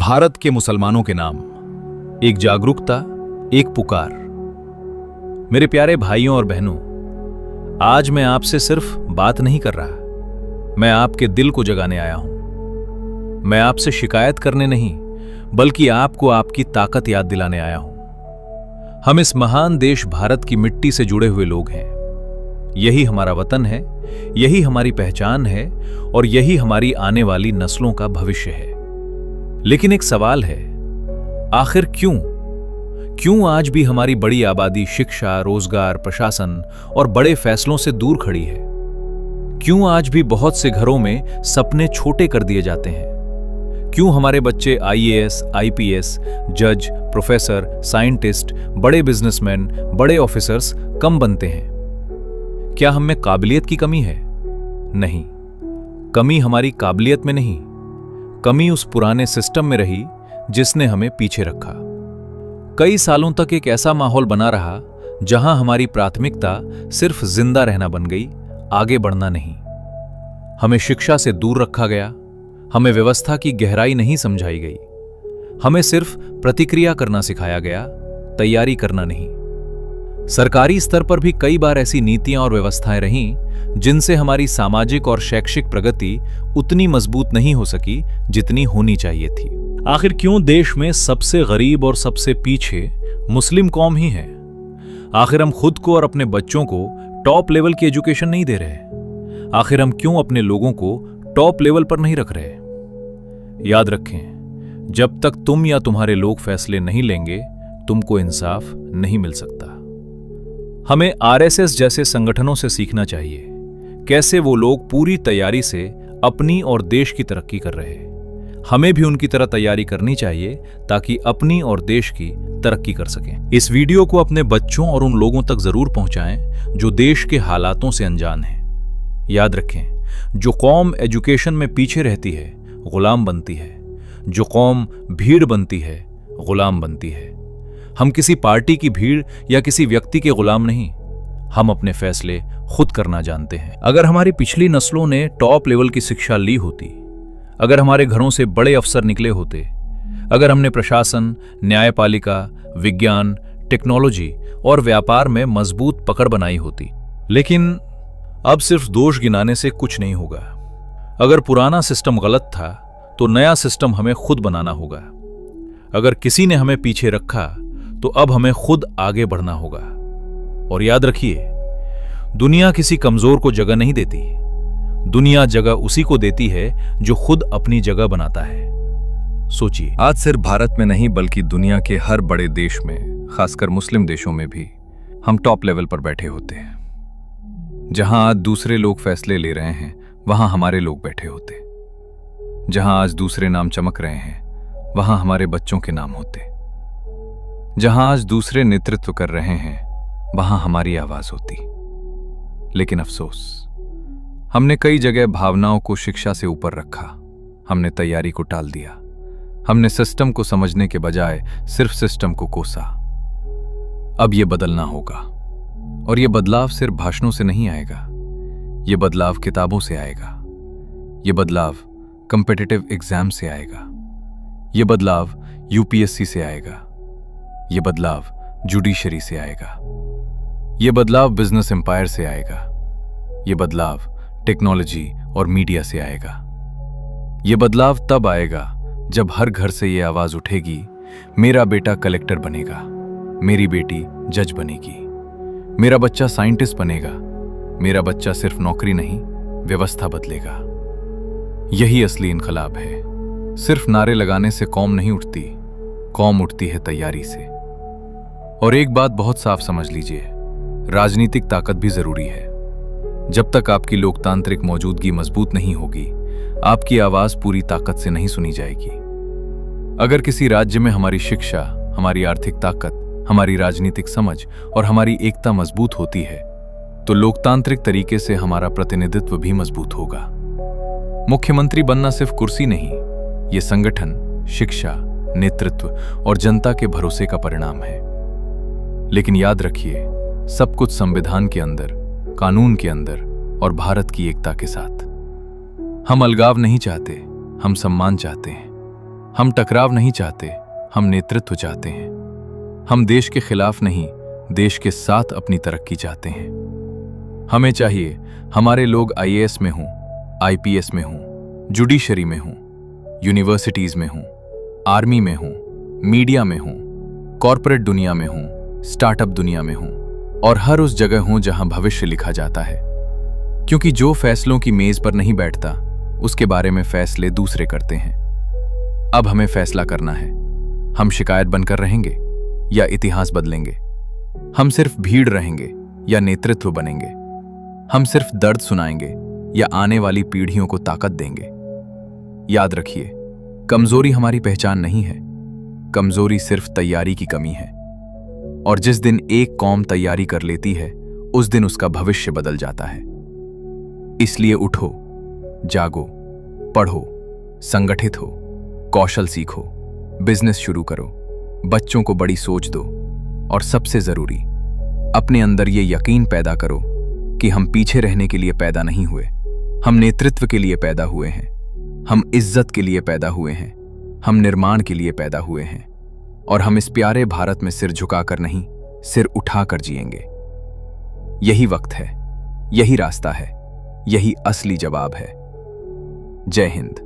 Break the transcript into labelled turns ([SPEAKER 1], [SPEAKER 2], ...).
[SPEAKER 1] भारत के मुसलमानों के नाम, एक जागरूकता, एक पुकार। मेरे प्यारे भाइयों और बहनों, आज मैं आपसे सिर्फ बात नहीं कर रहा, मैं आपके दिल को जगाने आया हूं। मैं आपसे शिकायत करने नहीं, बल्कि आपको आपकी ताकत याद दिलाने आया हूं। हम इस महान देश भारत की मिट्टी से जुड़े हुए लोग हैं। यही हमारा वतन है, यही हमारी पहचान है और यही हमारी आने वाली नस्लों का भविष्य है। लेकिन एक सवाल है, आखिर क्यों आज भी हमारी बड़ी आबादी शिक्षा, रोजगार, प्रशासन और बड़े फैसलों से दूर खड़ी है? क्यों आज भी बहुत से घरों में सपने छोटे कर दिए जाते हैं? क्यों हमारे बच्चे आईएएस, आईपीएस, जज, प्रोफेसर, साइंटिस्ट, बड़े बिजनेसमैन, बड़े ऑफिसर्स कम बनते हैं? क्या हम में काबिलियत की कमी है? नहीं, कमी हमारी काबिलियत में नहीं, कमी उस पुराने सिस्टम में रही जिसने हमें पीछे रखा। कई सालों तक एक ऐसा माहौल बना रहा जहां हमारी प्राथमिकता सिर्फ जिंदा रहना बन गई, आगे बढ़ना नहीं। हमें शिक्षा से दूर रखा गया, हमें व्यवस्था की गहराई नहीं समझाई गई, हमें सिर्फ प्रतिक्रिया करना सिखाया गया, तैयारी करना नहीं। सरकारी स्तर पर भी कई बार ऐसी नीतियां और व्यवस्थाएं रहीं जिनसे हमारी सामाजिक और शैक्षिक प्रगति उतनी मजबूत नहीं हो सकी जितनी होनी चाहिए थी। आखिर क्यों देश में सबसे गरीब और सबसे पीछे मुस्लिम कौम ही है? आखिर हम खुद को और अपने बच्चों को टॉप लेवल की एजुकेशन नहीं दे रहे? आखिर हम क्यों अपने लोगों को टॉप लेवल पर नहीं रख रहे? याद रखें, जब तक तुम या तुम्हारे लोग फैसले नहीं लेंगे, तुमको इंसाफ नहीं मिल सकता। हमें आरएसएस जैसे संगठनों से सीखना चाहिए कैसे वो लोग पूरी तैयारी से अपनी और देश की तरक्की कर रहे हैं। हमें भी उनकी तरह तैयारी करनी चाहिए ताकि अपनी और देश की तरक्की कर सकें। इस वीडियो को अपने बच्चों और उन लोगों तक जरूर पहुंचाएं जो देश के हालातों से अनजान हैं। याद रखें, जो कौम एजुकेशन में पीछे रहती है गुलाम बनती है, जो कौम भीड़ बनती है गुलाम बनती है। हम किसी पार्टी की भीड़ या किसी व्यक्ति के गुलाम नहीं, हम अपने फैसले खुद करना जानते हैं। अगर हमारी पिछली नस्लों ने टॉप लेवल की शिक्षा ली होती, अगर हमारे घरों से बड़े अफसर निकले होते, अगर हमने प्रशासन, न्यायपालिका, विज्ञान, टेक्नोलॉजी और व्यापार में मजबूत पकड़ बनाई होती। लेकिन अब सिर्फ दोष गिनाने से कुछ नहीं होगा। अगर पुराना सिस्टम गलत था तो नया सिस्टम हमें खुद बनाना होगा। अगर किसी ने हमें पीछे रखा तो अब हमें खुद आगे बढ़ना होगा। और याद रखिए, दुनिया किसी कमजोर को जगह नहीं देती, दुनिया जगह उसी को देती है जो खुद अपनी जगह बनाता है। सोचिए,
[SPEAKER 2] आज सिर्फ भारत में नहीं बल्कि दुनिया के हर बड़े देश में, खासकर मुस्लिम देशों में भी हम टॉप लेवल पर बैठे होते हैं। जहां आज दूसरे लोग फैसले ले रहे हैं, वहां हमारे लोग बैठे होते। जहां आज दूसरे नाम चमक रहे हैं, वहां हमारे बच्चों के नाम होते। जहां आज दूसरे नेतृत्व कर रहे हैं, वहां हमारी आवाज होती। लेकिन अफसोस, हमने कई जगह भावनाओं को शिक्षा से ऊपर रखा, हमने तैयारी को टाल दिया, हमने सिस्टम को समझने के बजाय सिर्फ सिस्टम को कोसा। अब यह बदलना होगा, और यह बदलाव सिर्फ भाषणों से नहीं आएगा, यह बदलाव किताबों से आएगा, यह बदलाव कॉम्पिटिटिव एग्जाम से आएगा, यह बदलाव यूपीएससी से आएगा, यह बदलाव जुडिशरी से आएगा, यह बदलाव बिजनेस एम्पायर से आएगा, यह बदलाव टेक्नोलॉजी और मीडिया से आएगा। यह बदलाव तब आएगा जब हर घर से यह आवाज उठेगी, मेरा बेटा कलेक्टर बनेगा, मेरी बेटी जज बनेगी, मेरा बच्चा साइंटिस्ट बनेगा, मेरा बच्चा सिर्फ नौकरी नहीं, व्यवस्था बदलेगा। यही असली इनकलाब है। सिर्फ नारे लगाने से कौम नहीं उठती, कौम उठती है तैयारी से। और एक बात बहुत साफ समझ लीजिए, राजनीतिक ताकत भी जरूरी है। जब तक आपकी लोकतांत्रिक मौजूदगी मजबूत नहीं होगी, आपकी आवाज पूरी ताकत से नहीं सुनी जाएगी। अगर किसी राज्य में हमारी शिक्षा, हमारी आर्थिक ताकत, हमारी राजनीतिक समझ और हमारी एकता मजबूत होती है, तो लोकतांत्रिक तरीके से हमारा प्रतिनिधित्व भी मजबूत होगा। मुख्यमंत्री बनना सिर्फ कुर्सी नहीं, यह संगठन, शिक्षा, नेतृत्व और जनता के भरोसे का परिणाम है। लेकिन याद रखिए, सब कुछ संविधान के अंदर, कानून के अंदर और भारत की एकता के साथ। हम अलगाव नहीं चाहते, हम सम्मान चाहते हैं। हम टकराव नहीं चाहते, हम नेतृत्व चाहते हैं। हम देश के खिलाफ नहीं, देश के साथ अपनी तरक्की चाहते हैं। हमें चाहिए हमारे लोग आईएएस में हों, आईपीएस में हों, जुडिशरी में हों, यूनिवर्सिटीज में हों, आर्मी में हों, मीडिया में हों, कॉरपोरेट दुनिया में हों, स्टार्टअप दुनिया में हों, और हर उस जगह हों जहां भविष्य लिखा जाता है। क्योंकि जो फैसलों की मेज पर नहीं बैठता, उसके बारे में फैसले दूसरे करते हैं। अब हमें फैसला करना है, हम शिकायत बनकर रहेंगे या इतिहास बदलेंगे। हम सिर्फ भीड़ रहेंगे या नेतृत्व बनेंगे। हम सिर्फ दर्द सुनाएंगे या आने वाली पीढ़ियों को ताकत देंगे। याद रखिए, कमजोरी हमारी पहचान नहीं है, कमजोरी सिर्फ तैयारी की कमी है। और जिस दिन एक कौम तैयारी कर लेती है, उस दिन उसका भविष्य बदल जाता है। इसलिए उठो, जागो, पढ़ो, संगठित हो, कौशल सीखो, बिजनेस शुरू करो, बच्चों को बड़ी सोच दो, और सबसे जरूरी, अपने अंदर ये यकीन पैदा करो कि हम पीछे रहने के लिए पैदा नहीं हुए, हम नेतृत्व के लिए पैदा हुए हैं, हम इज्जत के लिए पैदा हुए हैं, हम निर्माण के लिए पैदा हुए हैं, और हम इस प्यारे भारत में सिर झुकाकर नहीं, सिर उठाकर जिएंगे। यही वक्त है, यही रास्ता है, यही असली जवाब है। जय हिंद।